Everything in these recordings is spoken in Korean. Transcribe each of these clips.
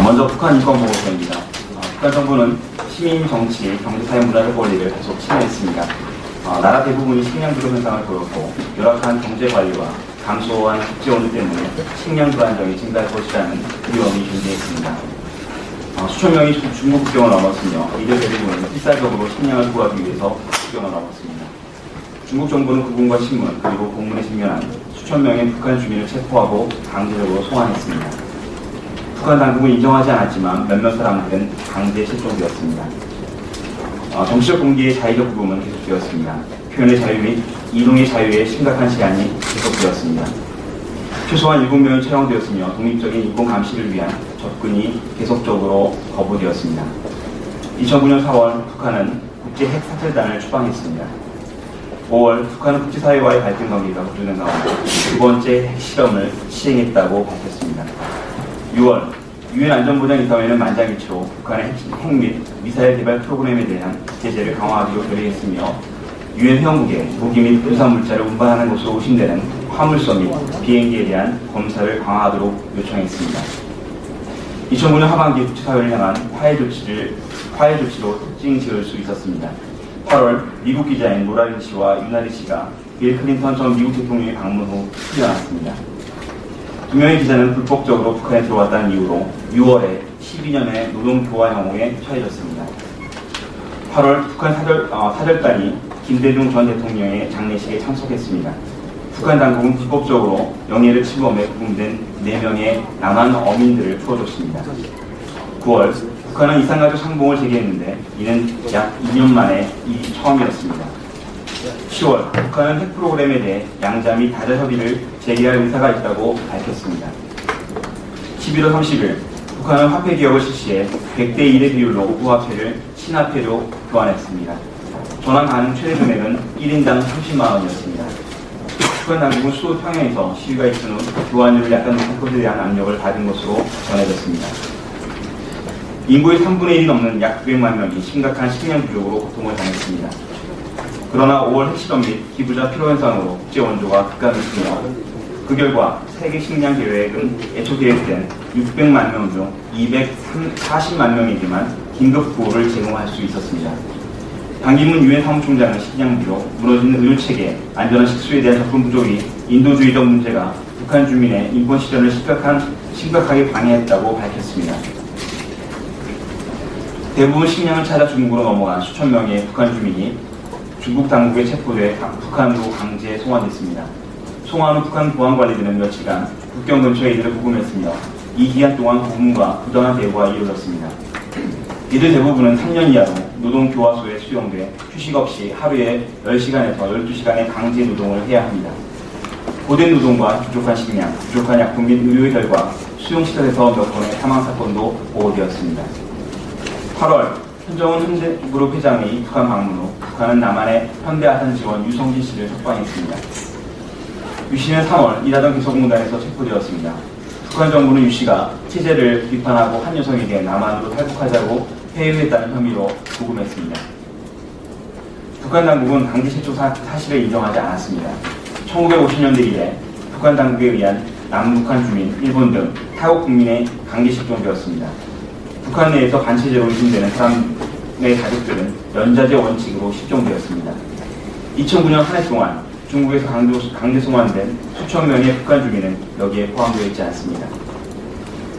먼저 북한 인권보고서입니다. 북한 정부는 시민 정치, 경제사회 문화적 권리를 계속 침해했습니다. 나라 대부분이 식량 부족 현상을 보였고 열악한 경제 관리와 감소한 국제 온도 때문에 식량 불안정이 증가할 것이라는 위험이 존재했습니다. 수천 명이 중국 국경을 넘었으며 이들 대부분은 필사적으로 식량을 구하기 위해서 국경을 넘었습니다. 중국 정부는 국군과 신문 그리고 공문에 직면한 수천 명의 북한 주민을 체포하고 강제적으로 송환했습니다. 북한 당국은 인정하지 않았지만 몇몇 사람들은 강제 실종되었습니다. 정치적 공개의 자의적 구금은 계속되었습니다. 표현의 자유 및 이동의 자유에 심각한 제한이 계속되었습니다. 최소한 7명이 처형되었으며 독립적인 인권 감시를 위한 접근이 계속적으로 거부되었습니다. 2009년 4월 북한은 국제 핵 사절단을 추방했습니다. 5월 북한은 국제사회와의 갈등 관계가 고조된 가운데 두 번째 핵실험을 시행했다고 밝혔습니다. 6월 유엔 안전보장이사회는 만장일치로 북한의 핵 및 미사일 개발 프로그램에 대한 제재를 강화하기로 결의했으며 유엔 회원국에 무기 및 군사물자를 운반하는 것으로 의심되는 화물선 및 비행기에 대한 검사를 강화하도록 요청했습니다. 2009년 하반기 국제사회를 향한 화해 조치로 특징 지을 수 있었습니다. 8월 미국 기자인 모라린 씨와 유나리 씨가 빌 클린턴 전 미국 대통령의 방문 후 풀려났습니다. 두 명의 기자는 불법적으로 북한에 들어왔다는 이유로 6월에 12년의 노동교화형에 처해졌습니다. 8월 북한 사절단이 김대중 전 대통령의 장례식에 참석했습니다. 북한 당국은 불법적으로 영예를 침범해 구금된 4명의 남한 어민들을 풀어줬습니다. 9월 북한은 이산가족 상봉을 제기했는데 이는 약 2년 만에 이 처음이었습니다. 10월 북한은 핵 프로그램에 대해 양자 및 다자 협의를 재개할 의사가 있다고 밝혔습니다. 11월 30일 북한은 화폐 개혁을 실시해 100대 1의 비율로 우화폐를 신화폐로 교환했습니다. 전환 가능 최대 금액은 1인당 30만 원이었습니다. 북한 당국은 수도 평양에서 시위가 있은 후 교환율을 약간 높일 것에 대한 압력을 받은 것으로 전해졌습니다. 인구의 3분의 1이 넘는 약 900만 명이 심각한 식량 부족으로 고통을 당했습니다. 그러나 5월 핵실험 및 기부자 필요 현상으로 국제 원조가 급감했으며 그 결과 세계 식량 계획은 애초 계획된 600만 명 중 240만 명에게만 긴급 구호를 제공할 수 있었습니다. 반기문 유엔 사무총장은 식량 부족, 무너지는 의료 체계, 안전한 식수에 대한 접근 부족이 인도주의적 문제가 북한 주민의 인권 실현을 심각하게 방해했다고 밝혔습니다. 대부분 식량을 찾아 중국으로 넘어간 수천 명의 북한 주민이 중국 당국에 체포돼 북한으로 강제 송환됐습니다. 송환 후 북한 보안관리들은 며칠간 국경 근처에 이들을 구금했으며 이 기간 동안 고문과 부당한 대우가 이루어졌습니다. 이들 대부분은 3년 이하로 노동교화소에 수용돼 휴식 없이 하루에 10시간에서 12시간의 강제 노동을 해야 합니다. 고된 노동과 부족한 식량, 부족한 약품 및 의료의 결과 수용시설에서 몇 건의 사망사건도 보고되었습니다. 8월 현정훈 현대그룹 회장의 북한 방문 후 북한은 남한의 현대아산지원 유성진 씨를 석방했습니다. 유 씨는 3월 일하던 개성공단에서 체포되었습니다. 북한 정부는 유 씨가 체제를 비판하고 한 여성에게 남한으로 탈북하자고 회유했다는 혐의로 구금했습니다. 북한 당국은 강제 실종 사실을 인정하지 않았습니다. 1950년대 이래 북한 당국에 의한 남북한 주민, 일본 등 타국 국민의 강제 실종되었습니다. 북한 내에서 반체제로 의심되는 사람의 가족들은 연좌제 원칙으로 실종되었습니다. 2009년 한 해 동안 중국에서 강제 송환된 수천 명의 북한 주민은 여기에 포함되어 있지 않습니다.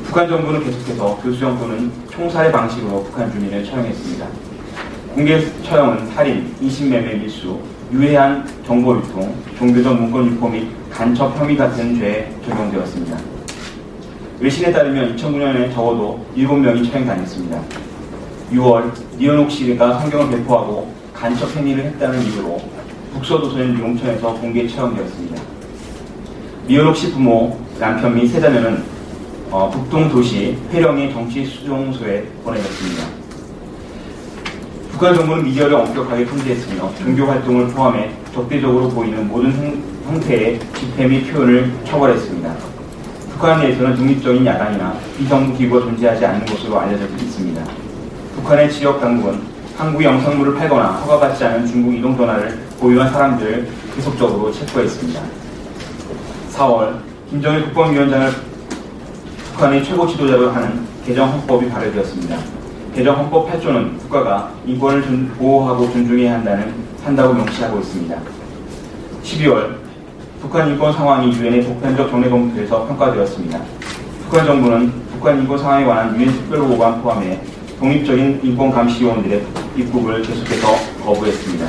북한 정부는 계속해서 교수형 또는 총살의 방식으로 북한 주민을 처형했습니다. 공개 처형은 살인, 인신매매 밀수, 유해한 정보 유통, 종교적 문건 유포 및 간첩 혐의 같은 죄에 적용되었습니다. 외신에 따르면 2009년에 적어도 7명이 처형당했습니다. 6월 리언옥 씨가 성경을 배포하고 간첩 행위를 했다는 이유로 북서도서인 용천에서 공개 처형되었습니다. 리언옥 씨 부모, 남편 및 세 자녀는 북동 도시 회령의 정치 수용소에 보내졌습니다. 북한 정부는 미디어를 엄격하게 통제했으며 종교 활동을 포함해 적대적으로 보이는 모든 형태의 집회 및 표현을 처벌했습니다. 북한 내에서는 독립적인 야당이나 비정부 기구가 존재하지 않는 것으로 알려져 있습니다. 북한의 지역 당국은 한국의 영상물을 팔거나 허가받지 않은 중국 이동 전화를 보유한 사람들을 계속적으로 체포했습니다. 4월 김정일 국방위원장을 북한의 최고 지도자로 하는 개정헌법이 발효되었습니다. 개정헌법 8조는 국가가 인권을 보호하고 존중해야 한다고 명시하고 있습니다. 12월 북한 인권 상황이 유엔의 보편적 정례 검토에서 평가되었습니다. 북한 정부는 북한 인권 상황에 관한 유엔 특별보고관 포함해 독립적인 인권 감시 요원들의 입국을 계속해서 거부했습니다.